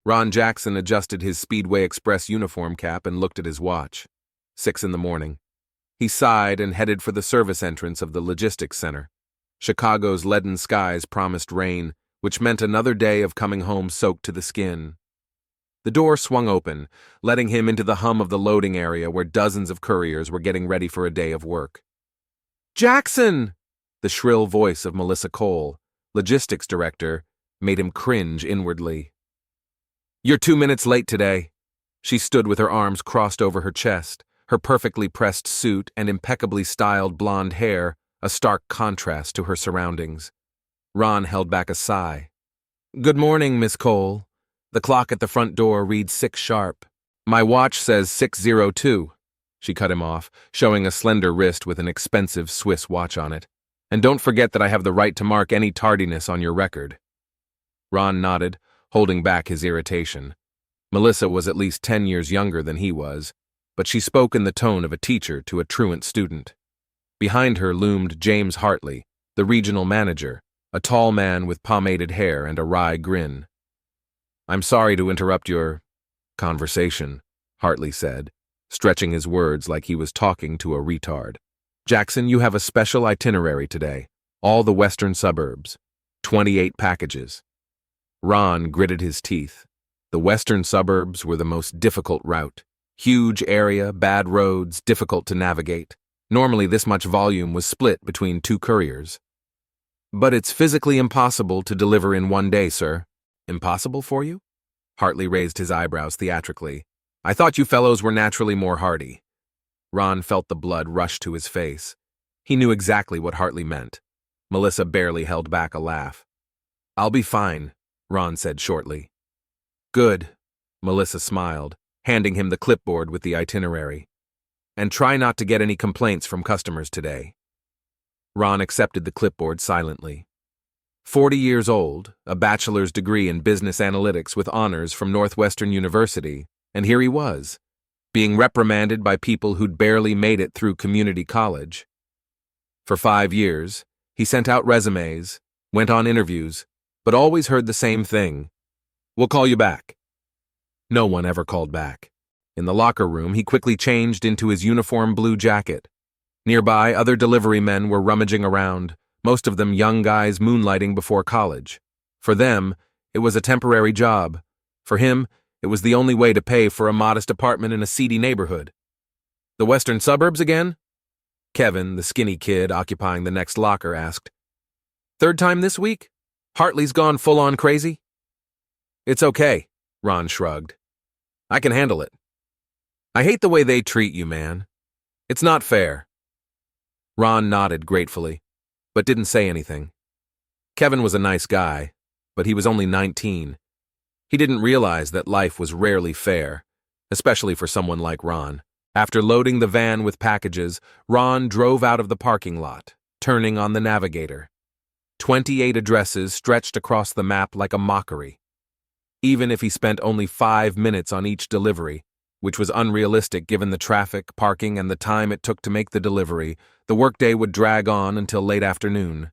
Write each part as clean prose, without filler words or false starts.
Ron Jackson adjusted his Speedway Express uniform cap and looked at his watch. 6 in the morning. He sighed and headed for the service entrance of the logistics center. Chicago's leaden skies promised rain, which meant another day of coming home soaked to the skin. The door swung open, letting him into the hum of the loading area where dozens of couriers were getting ready for a day of work. "Jackson!" The shrill voice of Melissa Cole, logistics director, made him cringe inwardly. "You're 2 minutes late today." She stood with her arms crossed over her chest, her perfectly pressed suit and impeccably styled blonde hair a stark contrast to her surroundings. Ron held back a sigh. "Good morning, Miss Cole. The clock at the front door reads 6 sharp. My watch says 6:02. She cut him off, showing a slender wrist with an expensive Swiss watch on it. "And don't forget that I have the right to mark any tardiness on your record." Ron nodded, holding back his irritation. Melissa was at least 10 years younger than he was, but she spoke in the tone of a teacher to a truant student. Behind her loomed James Hartley, the regional manager, a tall man with pomaded hair and a wry grin. "I'm sorry to interrupt your conversation," Hartley said, stretching his words like he was talking to a retard. "Jackson, you have a special itinerary today. All the western suburbs. 28 packages." Ron gritted his teeth. The western suburbs were the most difficult route. Huge area, bad roads, difficult to navigate. Normally this much volume was split between 2 couriers. "But it's physically impossible to deliver in 1 day, sir." "Impossible for you?" Hartley raised his eyebrows theatrically. "I thought you fellows were naturally more hardy." Ron felt the blood rush to his face. He knew exactly what Hartley meant. Melissa barely held back a laugh. "I'll be fine," Ron said shortly. "Good," Melissa smiled, handing him the clipboard with the itinerary. "And try not to get any complaints from customers today." Ron accepted the clipboard silently. 40 years old, a bachelor's degree in business analytics with honors from Northwestern University, and here he was, being reprimanded by people who'd barely made it through community college. For 5 years, he sent out resumes, went on interviews, but always heard the same thing: "We'll call you back." No one ever called back. In the locker room, he quickly changed into his uniform blue jacket. Nearby, other delivery men were rummaging around, most of them young guys moonlighting before college. For them, it was a temporary job. For him, it was the only way to pay for a modest apartment in a seedy neighborhood. "The western suburbs again?" Kevin, the skinny kid occupying the next locker, asked. "Third time this week? Hartley's gone full-on crazy?" "It's okay," Ron shrugged. "I can handle it. I hate the way they treat you, man. It's not fair." Ron nodded gratefully, but didn't say anything. Kevin was a nice guy, but he was only 19. He didn't realize that life was rarely fair, especially for someone like Ron. After loading the van with packages, Ron drove out of the parking lot, turning on the navigator. 28 addresses stretched across the map like a mockery. Even if he spent only 5 minutes on each delivery, which was unrealistic given the traffic, parking, and the time it took to make the delivery, the workday would drag on until late afternoon.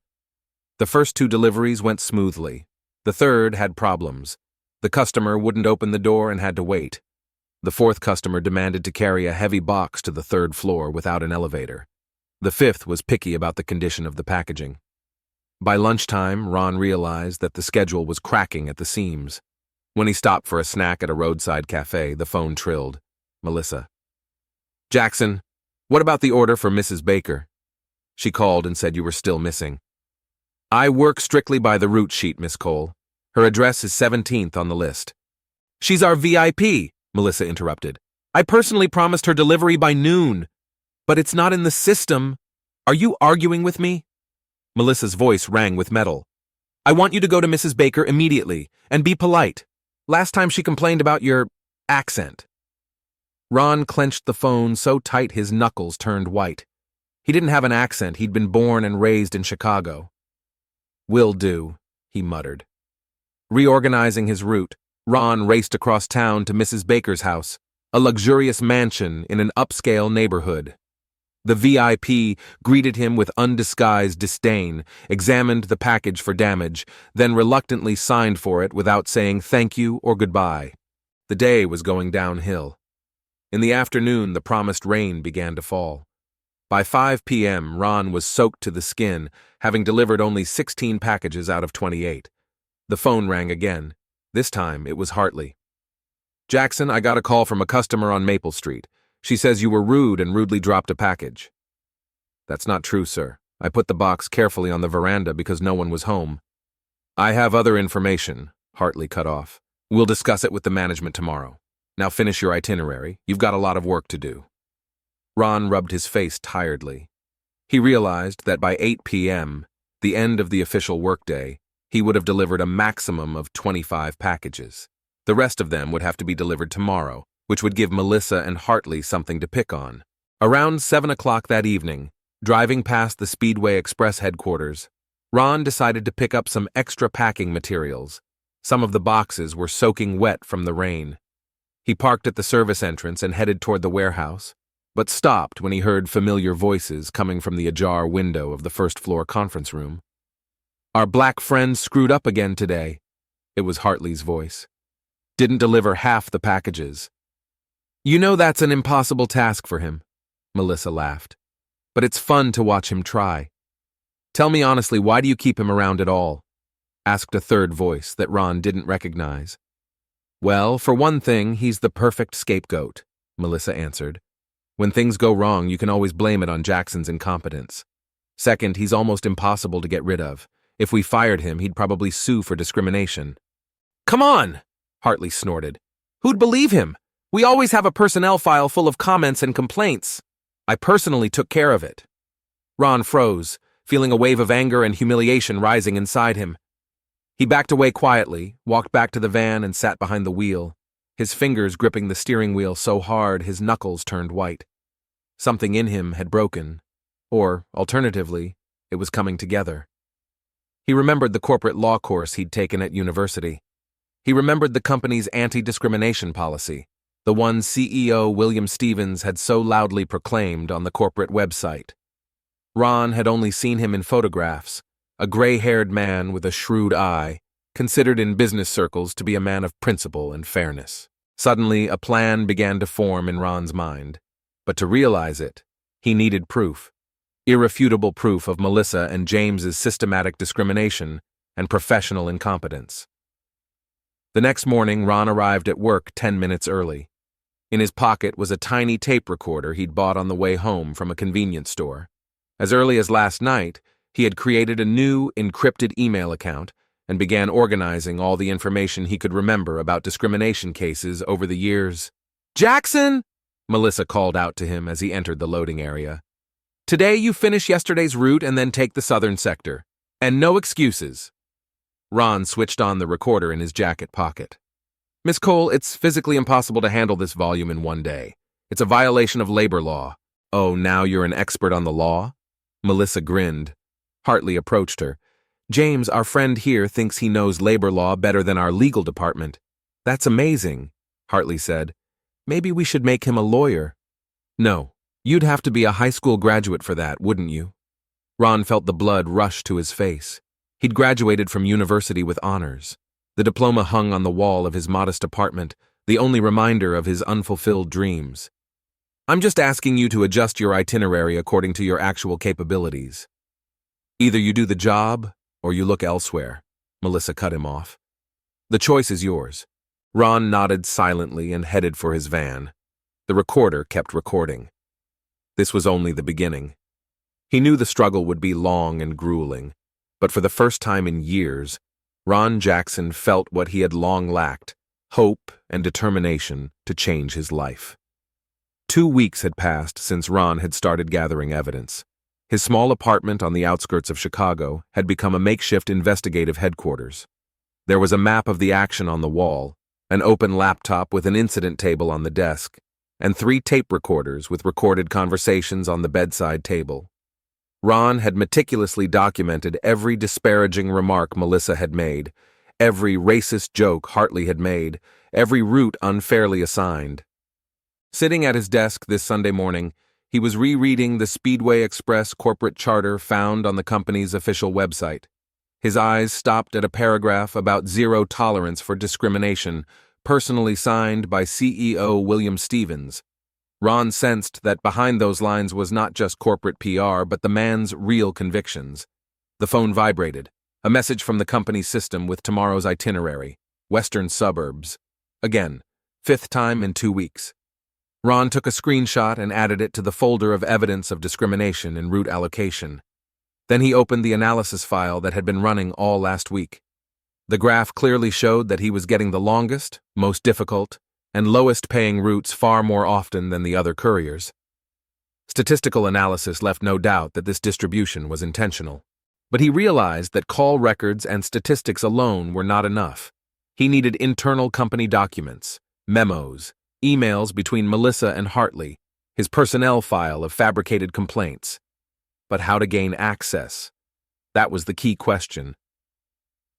The first 2 deliveries went smoothly. The third had problems. The customer wouldn't open the door and had to wait. The 4th customer demanded to carry a heavy box to the 3rd floor without an elevator. The 5th was picky about the condition of the packaging. By lunchtime, Ron realized that the schedule was cracking at the seams. When he stopped for a snack at a roadside cafe, the phone trilled. Melissa. "Jackson, what about the order for Mrs. Baker?" She called and said you were still missing. "I work strictly by the route sheet, Miss Cole. Her address is 17th on the list." "She's our VIP," Melissa interrupted. "I personally promised her delivery by noon. But it's not in the system. Are you arguing with me?" Melissa's voice rang with metal. "I want you to go to Mrs. Baker immediately, and be polite. Last time she complained about your accent." Ron clenched the phone so tight his knuckles turned white. He didn't have an accent, he'd been born and raised in Chicago. "Will do," he muttered. Reorganizing his route, Ron raced across town to Mrs. Baker's house, a luxurious mansion in an upscale neighborhood. The VIP greeted him with undisguised disdain, examined the package for damage, then reluctantly signed for it without saying thank you or goodbye. The day was going downhill. In the afternoon, the promised rain began to fall. By 5 p.m., Ron was soaked to the skin, having delivered only 16 packages out of 28. The phone rang again. This time, it was Hartley. "Jackson, I got a call from a customer on Maple Street. She says you were rude and rudely dropped a package." "That's not true, sir. I put the box carefully on the veranda because no one was home." "I have other information," Hartley cut off. "We'll discuss it with the management tomorrow. Now finish your itinerary. You've got a lot of work to do." Ron rubbed his face tiredly. He realized that by 8 p.m., the end of the official workday, he would have delivered a maximum of 25 packages. The rest of them would have to be delivered tomorrow, which would give Melissa and Hartley something to pick on. Around 7 o'clock that evening, driving past the Speedway Express headquarters, Ron decided to pick up some extra packing materials. Some of the boxes were soaking wet from the rain. He parked at the service entrance and headed toward the warehouse, but stopped when he heard familiar voices coming from the ajar window of the first-floor conference room. "Our black friend screwed up again today," it was Hartley's voice. "Didn't deliver half the packages." "You know that's an impossible task for him," Melissa laughed. "But it's fun to watch him try." "Tell me honestly, why do you keep him around at all?" asked a third voice that Ron didn't recognize. "Well, for one thing, he's the perfect scapegoat," Melissa answered. "When things go wrong, you can always blame it on Jackson's incompetence. Second, he's almost impossible to get rid of. If we fired him, he'd probably sue for discrimination." "Come on!" Hartley snorted. "Who'd believe him? We always have a personnel file full of comments and complaints. I personally took care of it." Ron froze, feeling a wave of anger and humiliation rising inside him. He backed away quietly, walked back to the van, and sat behind the wheel, his fingers gripping the steering wheel so hard his knuckles turned white. Something in him had broken, or, alternatively, it was coming together. He remembered the corporate law course he'd taken at university. He remembered the company's anti-discrimination policy, the one CEO William Stevens had so loudly proclaimed on the corporate website. Ron had only seen him in photographs, a gray-haired man with a shrewd eye, considered in business circles to be a man of principle and fairness. Suddenly, a plan began to form in Ron's mind. But to realize it, he needed proof. Irrefutable proof of Melissa and James's systematic discrimination and professional incompetence. The next morning, Ron arrived at work 10 minutes early. In his pocket was a tiny tape recorder he'd bought on the way home from a convenience store. As early as last night, he had created a new, encrypted email account and began organizing all the information he could remember about discrimination cases over the years. "Jackson!" Melissa called out to him as he entered the loading area. "Today you finish yesterday's route and then take the southern sector. And no excuses." Ron switched on the recorder in his jacket pocket. "Miss Cole, it's physically impossible to handle this volume in one day. It's a violation of labor law." "Oh, now you're an expert on the law?" Melissa grinned. Hartley approached her. "James, our friend here, thinks he knows labor law better than our legal department." "That's amazing," Hartley said. "Maybe we should make him a lawyer." "No, you'd have to be a high school graduate for that, wouldn't you?" Ron felt the blood rush to his face. He'd graduated from university with honors. The diploma hung on the wall of his modest apartment, the only reminder of his unfulfilled dreams. "I'm just asking you to adjust your itinerary according to your actual capabilities. Either you do the job, or you look elsewhere," Melissa cut him off. "The choice is yours." Ron nodded silently and headed for his van. The recorder kept recording. This was only the beginning. He knew the struggle would be long and grueling, but for the first time in years, Ron Jackson felt what he had long lacked, hope and determination to change his life. 2 weeks had passed since Ron had started gathering evidence. His small apartment on the outskirts of Chicago had become a makeshift investigative headquarters. There was a map of the action on the wall, an open laptop with an incident table on the desk, and 3 tape recorders with recorded conversations on the bedside table. Ron had meticulously documented every disparaging remark Melissa had made, every racist joke Hartley had made, every route unfairly assigned. Sitting at his desk this Sunday morning, He was rereading the Speedway Express corporate charter found on the company's official website. His eyes stopped at a paragraph about zero tolerance for discrimination, personally signed by CEO William Stevens. Ron sensed that behind those lines was not just corporate PR, but the man's real convictions. The phone vibrated. A message from the company's system with tomorrow's itinerary. Western suburbs. Again, 5th time in 2 weeks. Ron took a screenshot and added it to the folder of evidence of discrimination in route allocation. Then he opened the analysis file that had been running all last week. The graph clearly showed that he was getting the longest, most difficult, and lowest-paying routes far more often than the other couriers. Statistical analysis left no doubt that this distribution was intentional. But he realized that call records and statistics alone were not enough. He needed internal company documents, memos, emails between Melissa and Hartley, his personnel file of fabricated complaints. But how to gain access? That was the key question.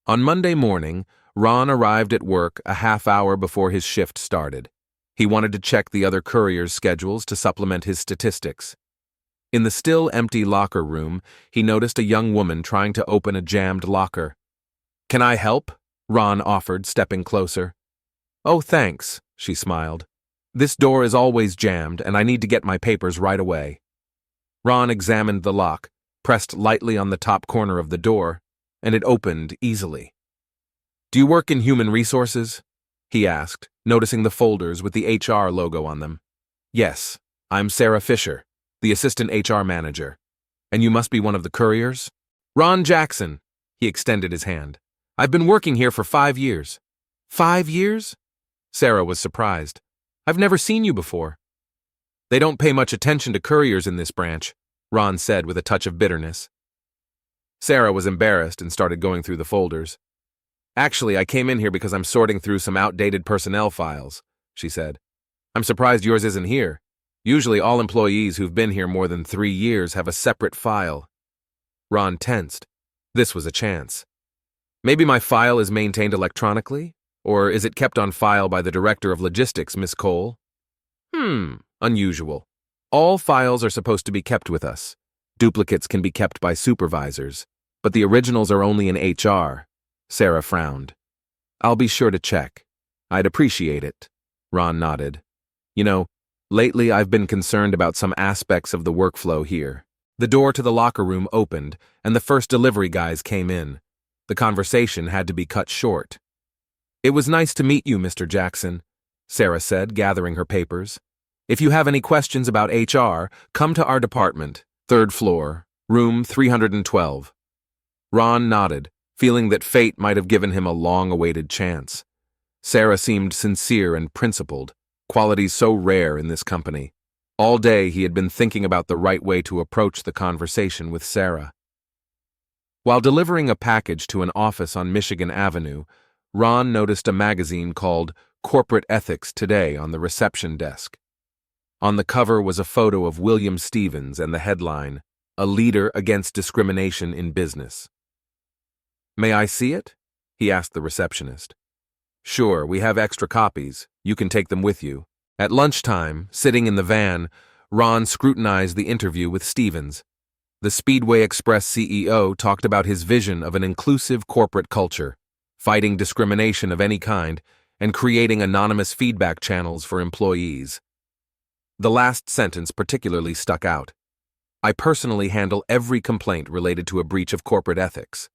On Monday morning, Ron arrived at work a half hour before his shift started. He wanted to check the other couriers' schedules to supplement his statistics. In the still empty locker room, he noticed a young woman trying to open a jammed locker. "Can I help?" Ron offered, stepping closer. "Oh, thanks," she smiled. "This door is always jammed, and I need to get my papers right away." Ron examined the lock, pressed lightly on the top corner of the door, and it opened easily. "Do you work in human resources?" he asked, noticing the folders with the HR logo on them. "Yes, I'm Sarah Fisher, the assistant HR manager. And you must be one of the couriers?" "Ron Jackson," he extended his hand. "I've been working here for 5 years." "5 years?" Sarah was surprised. "I've never seen you before." "They don't pay much attention to couriers in this branch," Ron said with a touch of bitterness. Sarah was embarrassed and started going through the folders. "Actually, I came in here because I'm sorting through some outdated personnel files," she said. "I'm surprised yours isn't here. Usually all employees who've been here more than 3 years have a separate file." Ron tensed. This was a chance. "Maybe my file is maintained electronically? Or is it kept on file by the Director of Logistics, Miss Cole?" Unusual. All files are supposed to be kept with us. Duplicates can be kept by supervisors, but the originals are only in HR. Sarah frowned. "I'll be sure to check. I'd appreciate it." Ron nodded. "You know, lately I've been concerned about some aspects of the workflow here." The door to the locker room opened, and the first delivery guys came in. The conversation had to be cut short. "It was nice to meet you, Mr. Jackson," Sarah said, gathering her papers. "If you have any questions about HR, come to our department, 3rd floor, room 312. Ron nodded, feeling that fate might have given him a long-awaited chance. Sarah seemed sincere and principled, qualities so rare in this company. All day he had been thinking about the right way to approach the conversation with Sarah. While delivering a package to an office on Michigan Avenue, Ron noticed a magazine called Corporate Ethics Today on the reception desk. On the cover was a photo of William Stevens and the headline, "A Leader Against Discrimination in Business." "May I see it?" he asked the receptionist. "Sure, we have extra copies. You can take them with you." At lunchtime, sitting in the van, Ron scrutinized the interview with Stevens. The Speedway Express CEO talked about his vision of an inclusive corporate culture, fighting discrimination of any kind, and creating anonymous feedback channels for employees. The last sentence particularly stuck out. "I personally handle every complaint related to a breach of corporate ethics."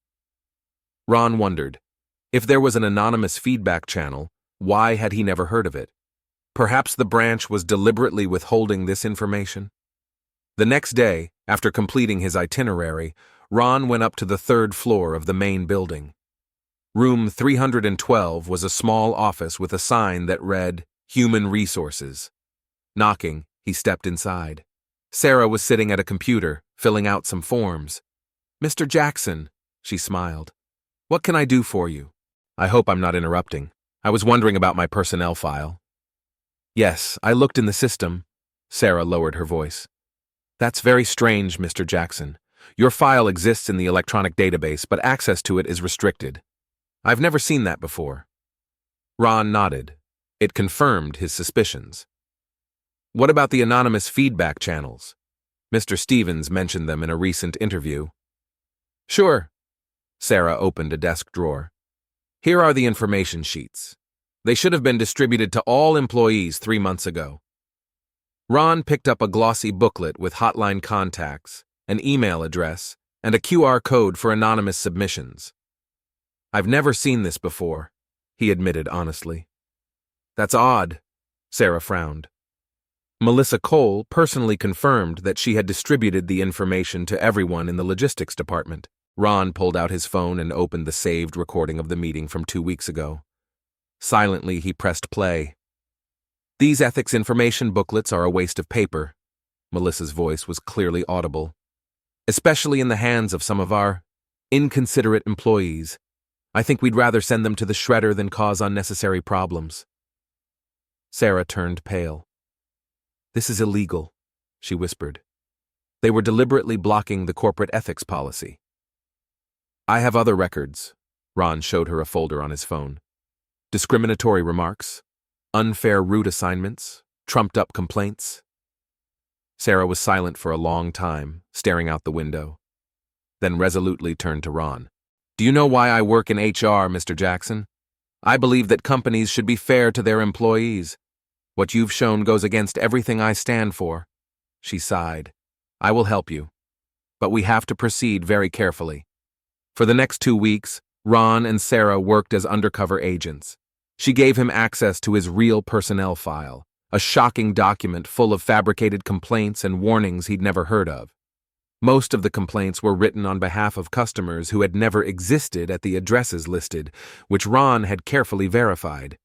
Ron wondered, if there was an anonymous feedback channel, why had he never heard of it? Perhaps the branch was deliberately withholding this information? The next day, after completing his itinerary, Ron went up to the 3rd floor of the main building. Room 312 was a small office with a sign that read, "Human Resources." Knocking, he stepped inside. Sarah was sitting at a computer, filling out some forms. "Mr. Jackson," she smiled. "What can I do for you?" "I hope I'm not interrupting. I was wondering about my personnel file." "Yes, I looked in the system." Sarah lowered her voice. "That's very strange, Mr. Jackson. Your file exists in the electronic database, but access to it is restricted. I've never seen that before." Ron nodded. It confirmed his suspicions. What about the anonymous feedback channels? Mr. Stevens mentioned them in a recent interview. Sure. Sarah opened a desk drawer. Here are the information sheets. They should have been distributed to all employees 3 months ago. Ron picked up a glossy booklet with hotline contacts, an email address, and a QR code for anonymous submissions. I've never seen this before, he admitted honestly. That's odd, Sarah frowned. Melissa Cole personally confirmed that she had distributed the information to everyone in the logistics department. Ron pulled out his phone and opened the saved recording of the meeting from 2 weeks ago. Silently, he pressed play. These ethics information booklets are a waste of paper. Melissa's voice was clearly audible. Especially in the hands of some of our inconsiderate employees. I think we'd rather send them to the shredder than cause unnecessary problems. Sarah turned pale. This is illegal, she whispered. They were deliberately blocking the corporate ethics policy. I have other records. Ron showed her a folder on his phone. Discriminatory remarks, unfair route assignments, trumped-up complaints. Sarah was silent for a long time, staring out the window, then resolutely turned to Ron. Do you know why I work in HR, Mr. Jackson? I believe that companies should be fair to their employees. What you've shown goes against everything I stand for. She sighed. I will help you, but we have to proceed very carefully. For the next 2 weeks, Ron and Sarah worked as undercover agents. She gave him access to his real personnel file, a shocking document full of fabricated complaints and warnings he'd never heard of. Most of the complaints were written on behalf of customers who had never existed at the addresses listed, which Ron had carefully verified.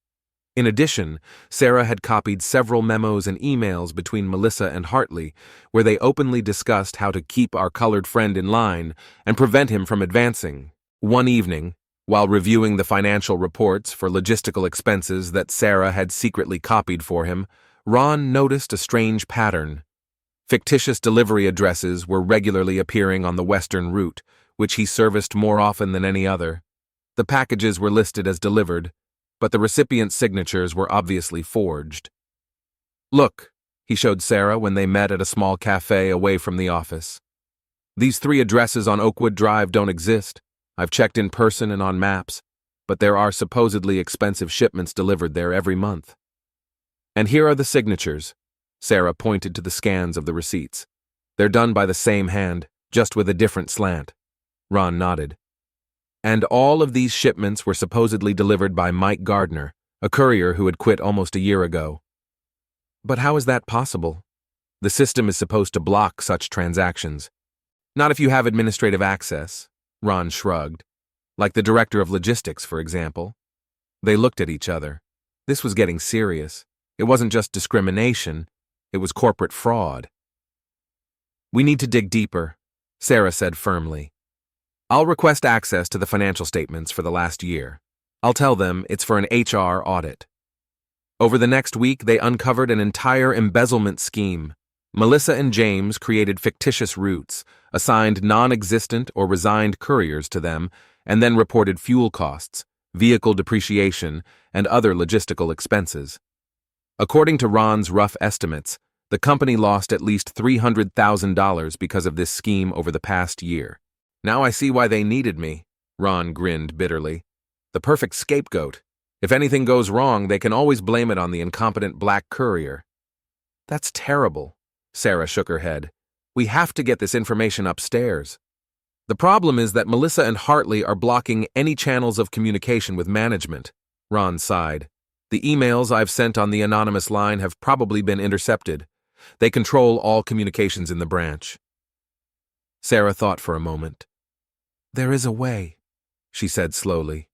In addition, Sarah had copied several memos and emails between Melissa and Hartley, where they openly discussed how to keep our colored friend in line and prevent him from advancing. One evening, while reviewing the financial reports for logistical expenses that Sarah had secretly copied for him, Ron noticed a strange pattern. Fictitious delivery addresses were regularly appearing on the western route, which he serviced more often than any other. The packages were listed as delivered, but the recipient's signatures were obviously forged. Look, he showed Sarah when they met at a small cafe away from the office. These 3 addresses on Oakwood Drive don't exist. I've checked in person and on maps, but there are supposedly expensive shipments delivered there every month. And here are the signatures. Sarah pointed to the scans of the receipts. They're done by the same hand, just with a different slant. Ron nodded. And all of these shipments were supposedly delivered by Mike Gardner, a courier who had quit almost a year ago. But how is that possible? The system is supposed to block such transactions. Not if you have administrative access, Ron shrugged. Like the director of logistics, for example. They looked at each other. This was getting serious. It wasn't just discrimination, it was corporate fraud. We need to dig deeper, Sarah said firmly. I'll request access to the financial statements for the last year. I'll tell them it's for an HR audit. Over the next week, they uncovered an entire embezzlement scheme. Melissa and James created fictitious routes, assigned non-existent or resigned couriers to them, and then reported fuel costs, vehicle depreciation, and other logistical expenses. According to Ron's rough estimates, the company lost at least $300,000 because of this scheme over the past year. Now I see why they needed me, Ron grinned bitterly. The perfect scapegoat. If anything goes wrong, they can always blame it on the incompetent black courier. That's terrible, Sarah shook her head. We have to get this information upstairs. The problem is that Melissa and Hartley are blocking any channels of communication with management, Ron sighed. The emails I've sent on the anonymous line have probably been intercepted. They control all communications in the branch. Sarah thought for a moment. There is a way, she said slowly.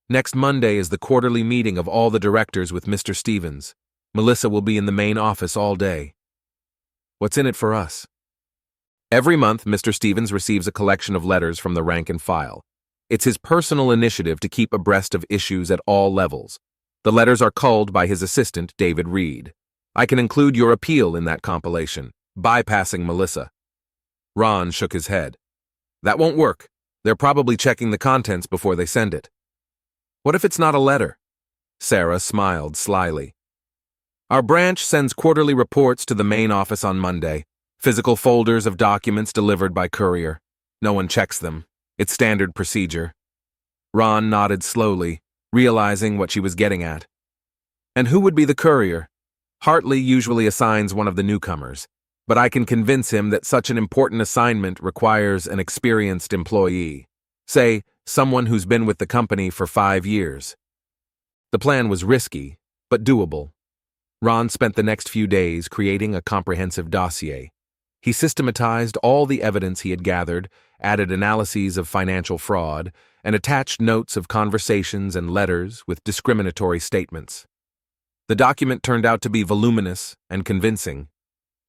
Next Monday is the quarterly meeting of all the directors with Mr. Stevens. Melissa will be in the main office all day. What's in it for us? Every month, Mr. Stevens receives a collection of letters from the rank and file. It's his personal initiative to keep abreast of issues at all levels. The letters are culled by his assistant, David Reed. I can include your appeal in that compilation, bypassing Melissa. Ron shook his head. That won't work. They're probably checking the contents before they send it. What if it's not a letter? Sarah smiled slyly. Our branch sends quarterly reports to the main office on Monday. Physical folders of documents delivered by courier. No one checks them. It's standard procedure. Ron nodded slowly, realizing what she was getting at. And who would be the courier? Hartley usually assigns one of the newcomers, but I can convince him that such an important assignment requires an experienced employee. Say, someone who's been with the company for 5 years. The plan was risky, but doable. Ron spent the next few days creating a comprehensive dossier. He systematized all the evidence he had gathered, added analyses of financial fraud, and attached notes of conversations and letters with discriminatory statements. The document turned out to be voluminous and convincing.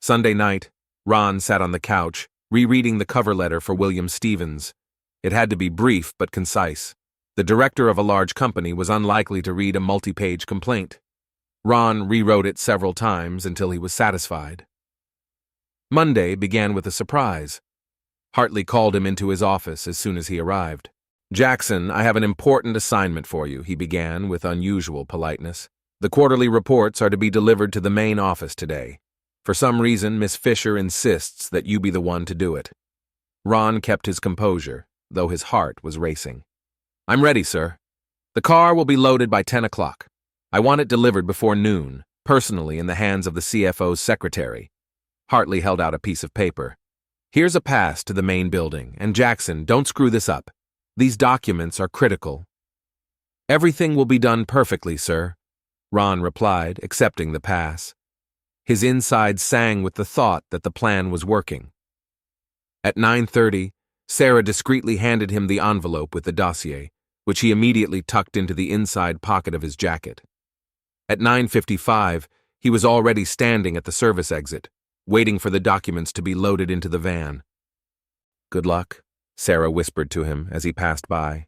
Sunday night, Ron sat on the couch, rereading the cover letter for William Stevens. It had to be brief but concise. The director of a large company was unlikely to read a multi-page complaint. Ron rewrote it several times until he was satisfied. Monday began with a surprise. Hartley called him into his office as soon as he arrived. "Jackson, I have an important assignment for you," he began with unusual politeness. "The quarterly reports are to be delivered to the main office today. For some reason, Miss Fisher insists that you be the one to do it." Ron kept his composure, though his heart was racing. "I'm ready, sir. The car will be loaded by 10 o'clock. I want it delivered before noon, personally in the hands of the CFO's secretary." Hartley held out a piece of paper. "Here's a pass to the main building, and Jackson, don't screw this up. These documents are critical." "Everything will be done perfectly, sir," Ron replied, accepting the pass. His insides sang with the thought that the plan was working. At 9:30, Sarah discreetly handed him the envelope with the dossier, which he immediately tucked into the inside pocket of his jacket. At 9:55, he was already standing at the service exit, waiting for the documents to be loaded into the van. "Good luck," Sarah whispered to him as he passed by.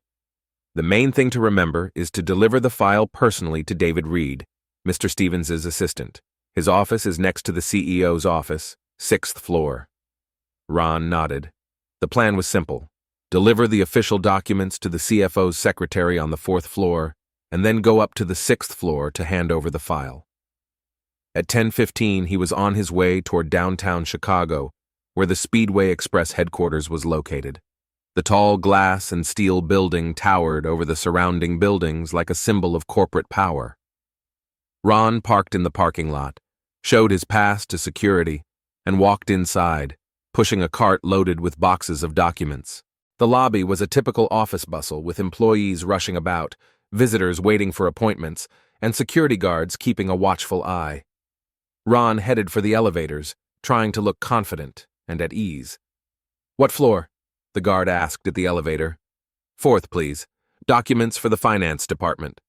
"The main thing to remember is to deliver the file personally to David Reed, Mr. Stevens's assistant. His office is next to the CEO's office, 6th floor." Ron nodded. The plan was simple. Deliver the official documents to the CFO's secretary on the 4th floor, and then go up to the 6th floor to hand over the file. At 10:15, he was on his way toward downtown Chicago, where the Speedway Express headquarters was located. The tall glass and steel building towered over the surrounding buildings like a symbol of corporate power. Ron parked in the parking lot, showed his pass to security, and walked inside, pushing a cart loaded with boxes of documents. The lobby was a typical office bustle, with employees rushing about, visitors waiting for appointments, and security guards keeping a watchful eye. Ron headed for the elevators, trying to look confident and at ease. "What floor?" the guard asked at the elevator. "4th, please. Documents for the finance department."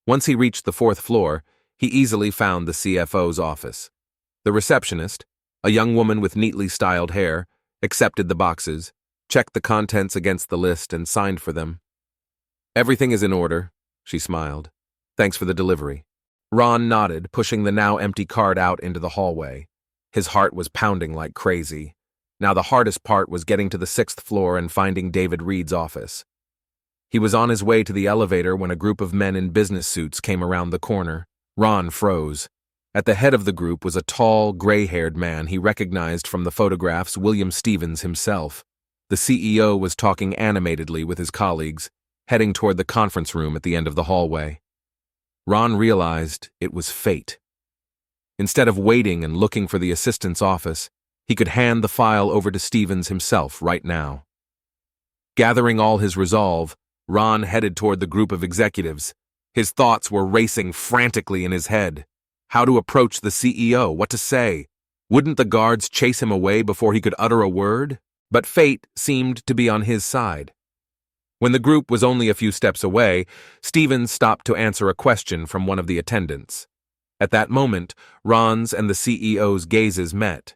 Once he reached the 4th floor, he easily found the CFO's office. The receptionist, a young woman with neatly styled hair, accepted the boxes, checked the contents against the list, and signed for them. "Everything is in order," she smiled. "Thanks for the delivery." Ron nodded, pushing the now empty cart out into the hallway. His heart was pounding like crazy. Now the hardest part was getting to the 6th floor and finding David Reed's office. He was on his way to the elevator when a group of men in business suits came around the corner. Ron froze. At the head of the group was a tall, gray-haired man he recognized from the photographs, William Stevens himself. The CEO was talking animatedly with his colleagues, heading toward the conference room at the end of the hallway. Ron realized it was fate. Instead of waiting and looking for the assistant's office, he could hand the file over to Stevens himself right now. Gathering all his resolve, Ron headed toward the group of executives. His thoughts were racing frantically in his head. How to approach the CEO, what to say. Wouldn't the guards chase him away before he could utter a word? But fate seemed to be on his side. When the group was only a few steps away, Stevens stopped to answer a question from one of the attendants. At that moment, Ron's and the CEO's gazes met.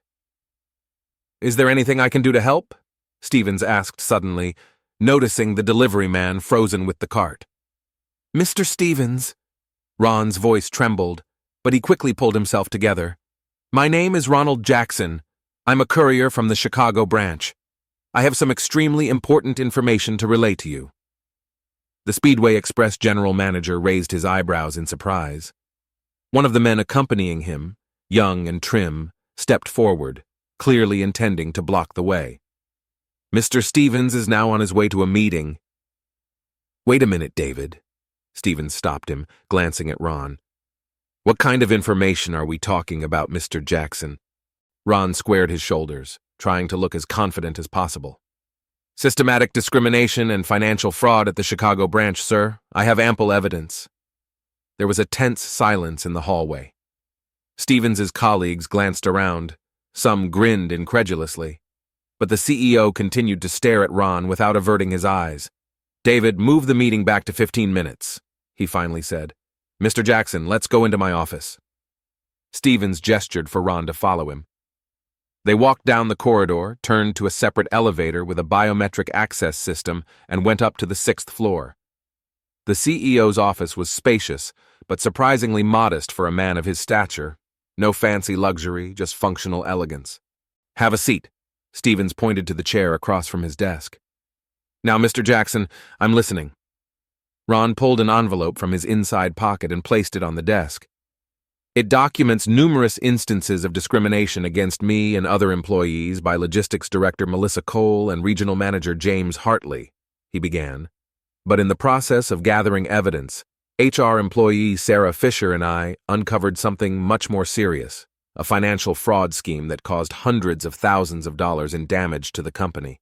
"Is there anything I can do to help?" Stevens asked suddenly, noticing the delivery man frozen with the cart. "Mr. Stevens," Ron's voice trembled, but he quickly pulled himself together. "My name is Ronald Jackson. I'm a courier from the Chicago branch. I have some extremely important information to relay to you." The Speedway Express general manager raised his eyebrows in surprise. One of the men accompanying him, young and trim, stepped forward, clearly intending to block the way. "Mr. Stevens is now on his way to a meeting." "Wait a minute, David." Stevens stopped him, glancing at Ron. "What kind of information are we talking about, Mr. Jackson?" Ron squared his shoulders, trying to look as confident as possible. "Systematic discrimination and financial fraud at the Chicago branch, sir. I have ample evidence." There was a tense silence in the hallway. Stevens's colleagues glanced around. Some grinned incredulously. But the CEO continued to stare at Ron without averting his eyes. "David, move the meeting back to 15 minutes, he finally said. "Mr. Jackson, let's go into my office." Stevens gestured for Ron to follow him. They walked down the corridor, turned to a separate elevator with a biometric access system, and went up to the 6th floor. The CEO's office was spacious, but surprisingly modest for a man of his stature. No fancy luxury, just functional elegance. "Have a seat." Stevens pointed to the chair across from his desk. "Now, Mr. Jackson, I'm listening." Ron pulled an envelope from his inside pocket and placed it on the desk. "It documents numerous instances of discrimination against me and other employees by Logistics Director Melissa Cole and Regional Manager James Hartley," he began. "But in the process of gathering evidence, HR employee Sarah Fisher and I uncovered something much more serious, a financial fraud scheme that caused hundreds of thousands of dollars in damage to the company."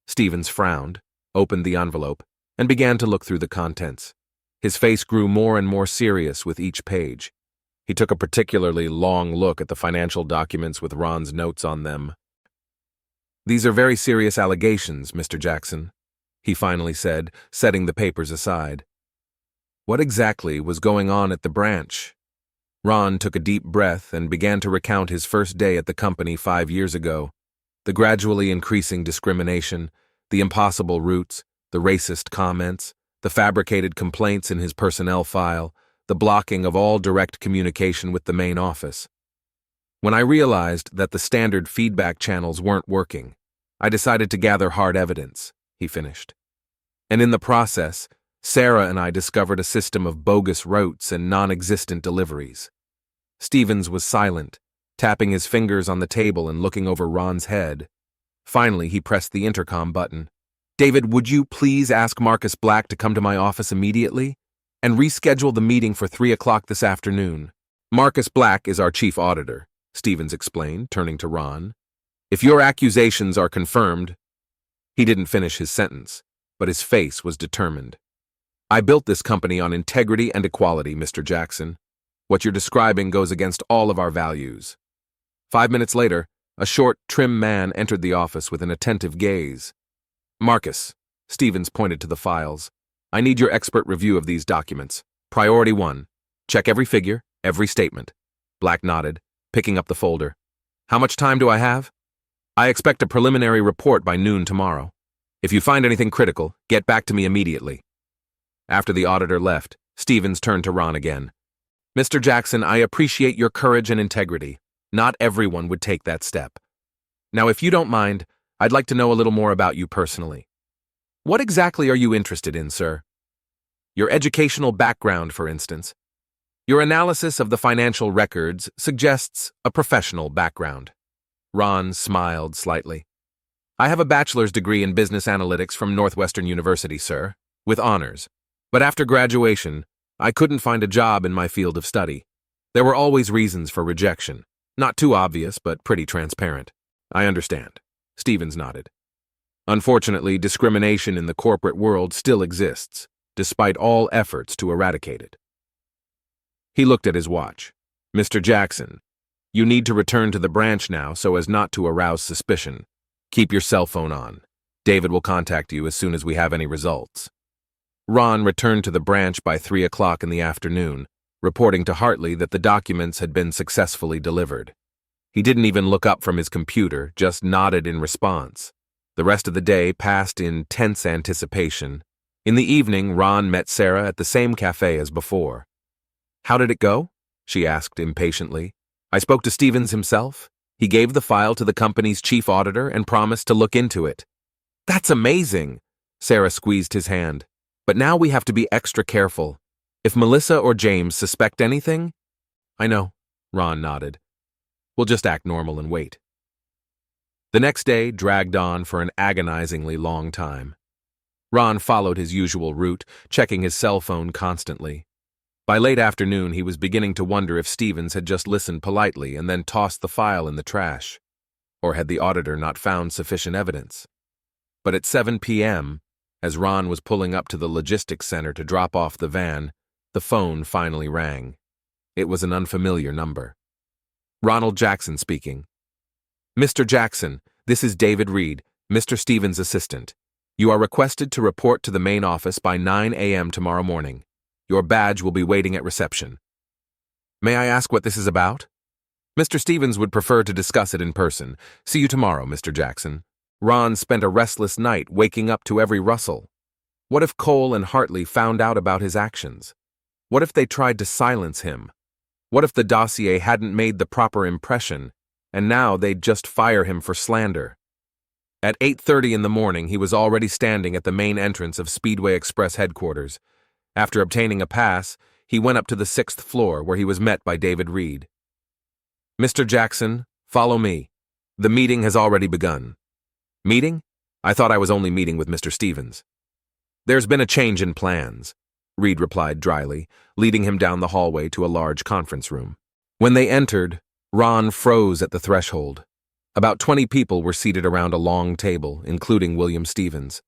Stevens frowned, opened the envelope, and began to look through the contents. His face grew more and more serious with each page. He took a particularly long look at the financial documents with Ron's notes on them. "These are very serious allegations, Mr. Jackson," he finally said, setting the papers aside. "What exactly was going on at the branch?" Ron took a deep breath and began to recount his first day at the company 5 years ago. The gradually increasing discrimination, the impossible routes, the racist comments, the fabricated complaints in his personnel file, the blocking of all direct communication with the main office. "When I realized that the standard feedback channels weren't working, I decided to gather hard evidence," he finished. "And in the process, Sarah and I discovered a system of bogus routes and non-existent deliveries." Stevens was silent, tapping his fingers on the table and looking over Ron's head. Finally, he pressed the intercom button. "David, would you please ask Marcus Black to come to my office immediately and reschedule the meeting for 3 o'clock this afternoon?" "Marcus Black is our chief auditor," Stevens explained, turning to Ron. "If your accusations are confirmed—" He didn't finish his sentence, but his face was determined. "I built this company on integrity and equality, Mr. Jackson. What you're describing goes against all of our values." 5 minutes later, a short, trim man entered the office with an attentive gaze. "Marcus," Stevens pointed to the files, "I need your expert review of these documents. Priority 1. Check every figure, every statement." Black nodded, picking up the folder. "How much time do I have?" "I expect a preliminary report by noon tomorrow. If you find anything critical, get back to me immediately." After the auditor left, Stevens turned to Ron again. "Mr. Jackson, I appreciate your courage and integrity. Not everyone would take that step. Now, if you don't mind, I'd like to know a little more about you personally. What exactly are you interested in, sir? Your educational background, for instance. Your analysis of the financial records suggests a professional background." Ron smiled slightly. "I have a bachelor's degree in business analytics from Northwestern University, sir, with honors. But after graduation, I couldn't find a job in my field of study. There were always reasons for rejection. Not too obvious, but pretty transparent." "I understand," Stevens nodded. "Unfortunately, discrimination in the corporate world still exists, despite all efforts to eradicate it." He looked at his watch. "Mr. Jackson, you need to return to the branch now so as not to arouse suspicion. Keep your cell phone on. David will contact you as soon as we have any results." Ron returned to the branch by 3 o'clock in the afternoon, reporting to Hartley that the documents had been successfully delivered. He didn't even look up from his computer, just nodded in response. The rest of the day passed in tense anticipation. In the evening, Ron met Sarah at the same cafe as before. "How did it go?" she asked impatiently. "I spoke to Stevens himself. He gave the file to the company's chief auditor and promised to look into it." "That's amazing!" Sarah squeezed his hand. "But now we have to be extra careful. If Melissa or James suspect anything, I know, Ron nodded. We'll just act normal and wait. The next day dragged on for an agonizingly long time. Ron followed his usual route, checking his cell phone constantly. By late afternoon, he was beginning to wonder if Stevens had just listened politely and then tossed the file in the trash. Or had the auditor not found sufficient evidence? But at 7 p.m., as Ron was pulling up to the logistics center to drop off the van, the phone finally rang. It was an unfamiliar number. Ronald Jackson speaking. Mr. Jackson, this is David Reed, Mr. Stevens' assistant. You are requested to report to the main office by 9 a.m. tomorrow morning. Your badge will be waiting at reception. May I ask what this is about? Mr. Stevens would prefer to discuss it in person. See you tomorrow, Mr. Jackson. Ron spent a restless night waking up to every rustle. What if Cole and Hartley found out about his actions? What if they tried to silence him? What if the dossier hadn't made the proper impression, and now they'd just fire him for slander? At 8:30 in the morning, he was already standing at the main entrance of Speedway Express headquarters. After obtaining a pass, he went up to the 6th floor where he was met by David Reed. Mr. Jackson, follow me. The meeting has already begun. Meeting? I thought I was only meeting with Mr. Stevens. There's been a change in plans, Reed replied dryly, leading him down the hallway to a large conference room. When they entered, Ron froze at the threshold. About 20 people were seated around a long table, including William Stevens.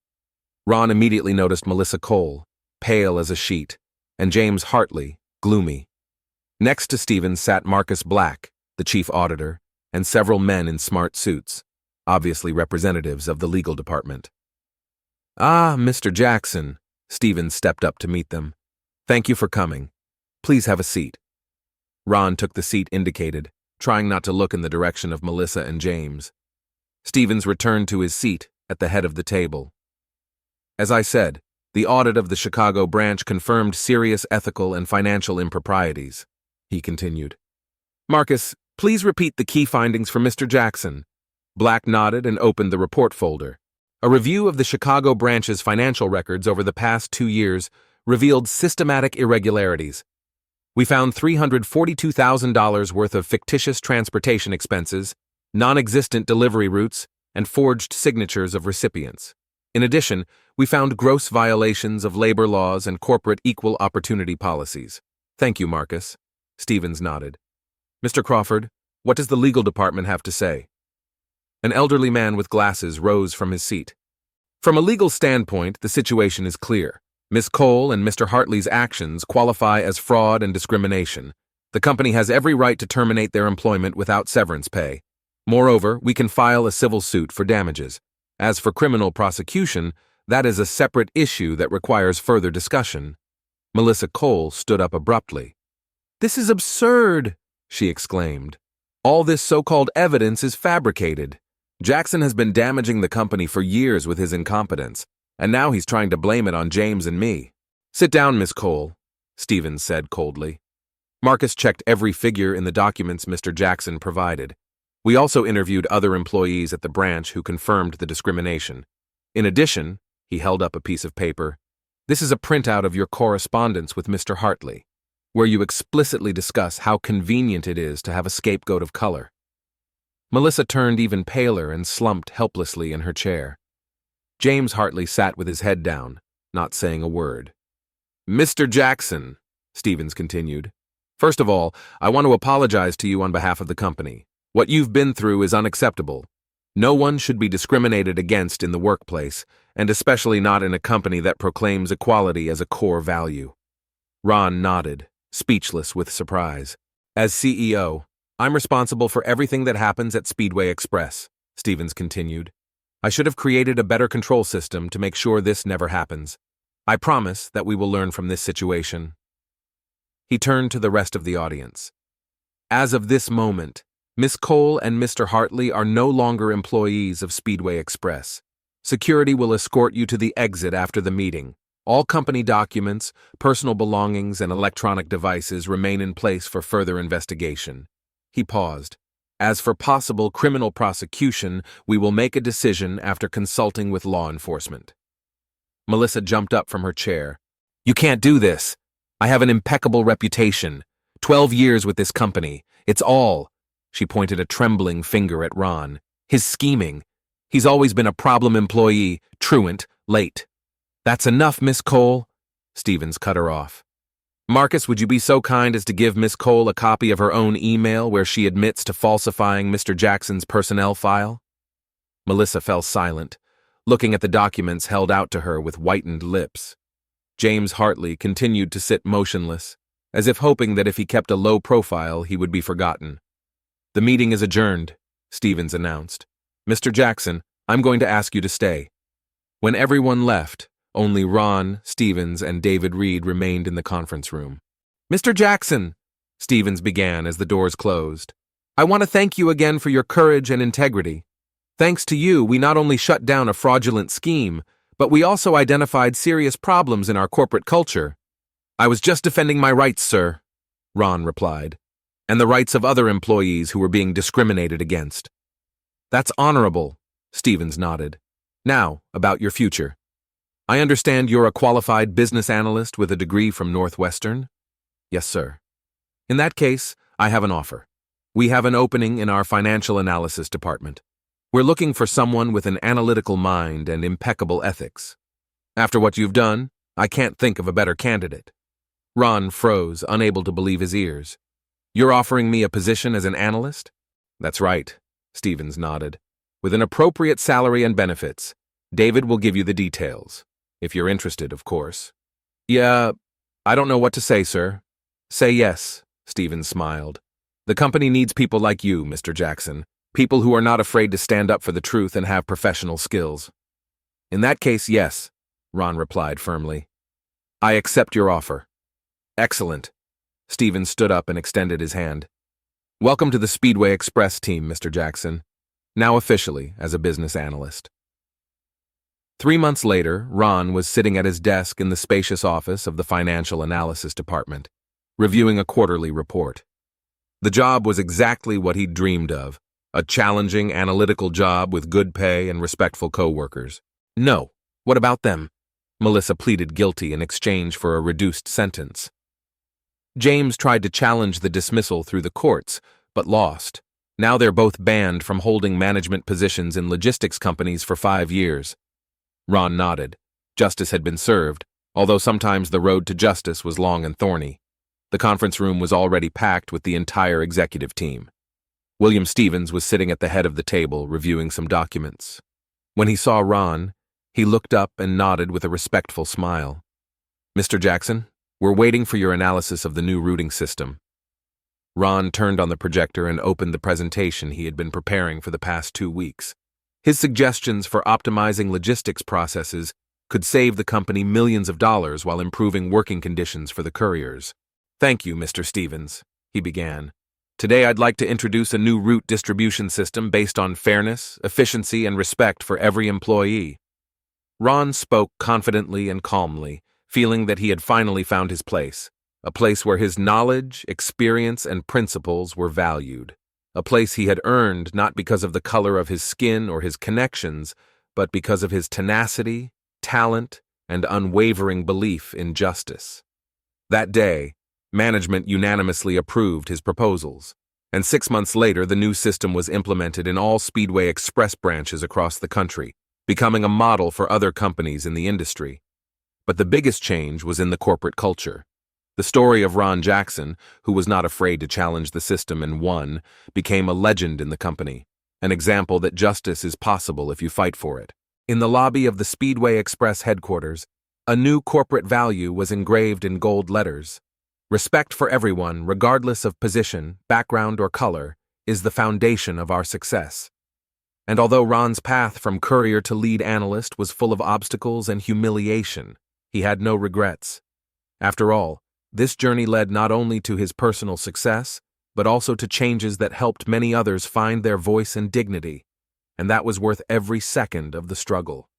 Ron immediately noticed Melissa Cole, pale as a sheet, and James Hartley, gloomy. Next to Stevens sat Marcus Black, the chief auditor, and several men in smart suits, obviously representatives of the legal department. Ah, Mr. Jackson, Stevens stepped up to meet them. Thank you for coming. Please have a seat. Ron took the seat indicated, trying not to look in the direction of Melissa and James. Stevens returned to his seat at the head of the table. As I said, the audit of the Chicago branch confirmed serious ethical and financial improprieties, he continued. Marcus, please repeat the key findings for Mr. Jackson. Black nodded and opened the report folder. A review of the Chicago branch's financial records over the past 2 years revealed systematic irregularities. We found $342,000 worth of fictitious transportation expenses, non-existent delivery routes, and forged signatures of recipients. In addition, we found gross violations of labor laws and corporate equal opportunity policies. Thank you, Marcus. Stevens nodded. Mr. Crawford, what does the legal department have to say? An elderly man with glasses rose from his seat. From a legal standpoint, the situation is clear. Ms. Cole and Mr. Hartley's actions qualify as fraud and discrimination. The company has every right to terminate their employment without severance pay. Moreover, we can file a civil suit for damages. As for criminal prosecution, that is a separate issue that requires further discussion. Melissa Cole stood up abruptly. This is absurd, she exclaimed. All this so-called evidence is fabricated. Jackson has been damaging the company for years with his incompetence, and now he's trying to blame it on James and me. Sit down, Miss Cole, Stevens said coldly. Marcus checked every figure in the documents Mr. Jackson provided. We also interviewed other employees at the branch who confirmed the discrimination. In addition, he held up a piece of paper. This is a printout of your correspondence with Mr. Hartley, where you explicitly discuss how convenient it is to have a scapegoat of color. Melissa turned even paler and slumped helplessly in her chair. James Hartley sat with his head down, not saying a word. Mr. Jackson, Stevens continued, first of all, I want to apologize to you on behalf of the company. What you've been through is unacceptable. No one should be discriminated against in the workplace, and especially not in a company that proclaims equality as a core value. Ron nodded, speechless with surprise. As CEO, I'm responsible for everything that happens at Speedway Express, Stevens continued. I should have created a better control system to make sure this never happens. I promise that we will learn from this situation. He turned to the rest of the audience. As of this moment, Miss Cole and Mr. Hartley are no longer employees of Speedway Express. Security will escort you to the exit after the meeting. All company documents, personal belongings, and electronic devices remain in place for further investigation. He paused. As for possible criminal prosecution, we will make a decision after consulting with law enforcement. Melissa jumped up from her chair. You can't do this. I have an impeccable reputation. 12 years with this company. It's all. She pointed a trembling finger at Ron. His scheming. He's always been a problem employee, truant, late. That's enough, Miss Cole. Stevens cut her off. Marcus, would you be so kind as to give Miss Cole a copy of her own email where she admits to falsifying Mr. Jackson's personnel file? Melissa fell silent, looking at the documents held out to her with whitened lips. James Hartley continued to sit motionless, as if hoping that if he kept a low profile, he would be forgotten. The meeting is adjourned, Stevens announced. Mr. Jackson, I'm going to ask you to stay. When everyone left, only Ron, Stevens, and David Reed remained in the conference room. Mr. Jackson, Stevens began as the doors closed, I want to thank you again for your courage and integrity. Thanks to you, we not only shut down a fraudulent scheme, but we also identified serious problems in our corporate culture. I was just defending my rights, sir, Ron replied, and the rights of other employees who were being discriminated against. That's honorable, Stevens nodded. Now, about your future. I understand you're a qualified business analyst with a degree from Northwestern? Yes, sir. In that case, I have an offer. We have an opening in our financial analysis department. We're looking for someone with an analytical mind and impeccable ethics. After what you've done, I can't think of a better candidate. Ron froze, unable to believe his ears. You're offering me a position as an analyst? That's right, Stevens nodded. With an appropriate salary and benefits, David will give you the details. If you're interested, of course. Yeah, I don't know what to say, sir. Say yes, Stevens smiled. The company needs people like you, Mr. Jackson. People who are not afraid to stand up for the truth and have professional skills. In that case, yes, Ron replied firmly. I accept your offer. Excellent. Stevens stood up and extended his hand. Welcome to the Speedway Express team, Mr. Jackson. Now officially as a business analyst. 3 months later, Ron was sitting at his desk in the spacious office of the Financial Analysis Department, reviewing a quarterly report. The job was exactly what he'd dreamed of, a challenging, analytical job with good pay and respectful co-workers. No, what about them? Melissa pleaded guilty in exchange for a reduced sentence. James tried to challenge the dismissal through the courts, but lost. Now they're both banned from holding management positions in logistics companies for 5 years. Ron nodded. Justice had been served, although sometimes the road to justice was long and thorny. The conference room was already packed with the entire executive team. William Stevens was sitting at the head of the table, reviewing some documents. When he saw Ron, he looked up and nodded with a respectful smile. Mr. Jackson, we're waiting for your analysis of the new routing system. Ron turned on the projector and opened the presentation he had been preparing for the past 2 weeks. His suggestions for optimizing logistics processes could save the company millions of dollars while improving working conditions for the couriers. Thank you, Mr. Stevens, he began. Today I'd like to introduce a new route distribution system based on fairness, efficiency, and respect for every employee. Ron spoke confidently and calmly, feeling that he had finally found his place, a place where his knowledge, experience, and principles were valued. A place he had earned not because of the color of his skin or his connections, but because of his tenacity, talent, and unwavering belief in justice. That day, management unanimously approved his proposals, and 6 months later the new system was implemented in all Speedway Express branches across the country, becoming a model for other companies in the industry. But the biggest change was in the corporate culture. The story of Ron Jackson, who was not afraid to challenge the system and won, became a legend in the company, an example that justice is possible if you fight for it. In the lobby of the Speedway Express headquarters, a new corporate value was engraved in gold letters. Respect for everyone, regardless of position, background, or color, is the foundation of our success. And although Ron's path from courier to lead analyst was full of obstacles and humiliation, he had no regrets. After all, this journey led not only to his personal success, but also to changes that helped many others find their voice and dignity, and that was worth every second of the struggle.